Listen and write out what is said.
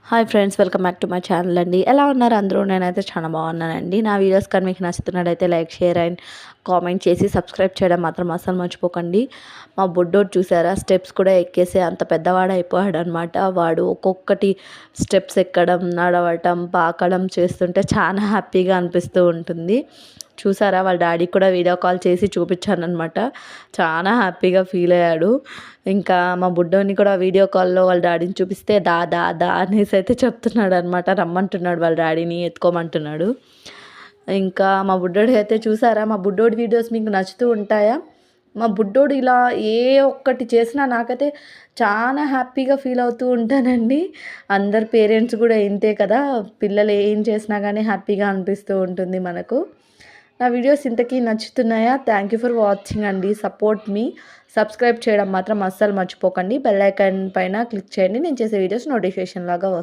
Hi friends, welcome back to my channel అండి. ఎలా ఉన్నారు అందరూ? నేనైతే చాలా బాగున్నానండి. నా వీడియోస్ కానీ మీకు నచ్చుతున్నట్టయితే లైక్, షేర్ అండ్ కామెంట్ చేసి సబ్స్క్రైబ్ చేయడం మాత్రం అస్సలు మర్చిపోకండి. మా బుడ్డోడు చూసారా, స్టెప్స్ కూడా ఎక్కేసే అంత పెద్దవాడు అయిపోయాడు అనమాట. వాడు ఒక్కొక్కటి స్టెప్స్ ఎక్కడం, నడవటం, పాకడం చేస్తుంటే చాలా హ్యాపీగా అనిపిస్తూ ఉంటుంది. చూసారా, వాళ్ళ డాడీ కూడా వీడియో కాల్ చేసి చూపించానమాట. చాలా హ్యాపీగా ఫీల్ అయ్యాడు. ఇంకా మా బుడ్డోని కూడా వీడియో కాల్‌లో వాళ్ళ డాడీని చూపిస్తే దా దా దా అనేసి అయితే చెప్తున్నాడనమాట. రమ్మంటున్నాడు, వాళ్ళ డాడీని ఎత్తుకోమంటున్నాడు. ఇంకా మా బుడ్డోడు అయితే చూసారా, మా బుడ్డోడి వీడియోస్ మీకు నచ్చుతూ ఉంటాయా? మా బుడ్డోడు ఇలా ఏ ఒక్కటి చేసినా నాకైతే చాలా హ్యాపీగా ఫీల్ అవుతూ ఉంటానండి. అందరు పేరెంట్స్ కూడా ఇంతే కదా! పిల్లలు ఏం చేసినా గానీ హ్యాపీగా అనిపిస్తూ ఉంటుంది మనకు. నా వీడియోస్ ఇంతకీ నచ్చుతున్నాయా? థ్యాంక్ యూ ఫర్ వాచింగ్ అండి. సపోర్ట్ మీ. సబ్స్క్రైబ్ చేయడం మాత్రం అస్సలు మర్చిపోకండి. బెల్ ఐకాన్ పైన క్లిక్ చేయండి. నేను చేసే వీడియోస్ నోటిఫికేషన్ లాగా వస్తాయి.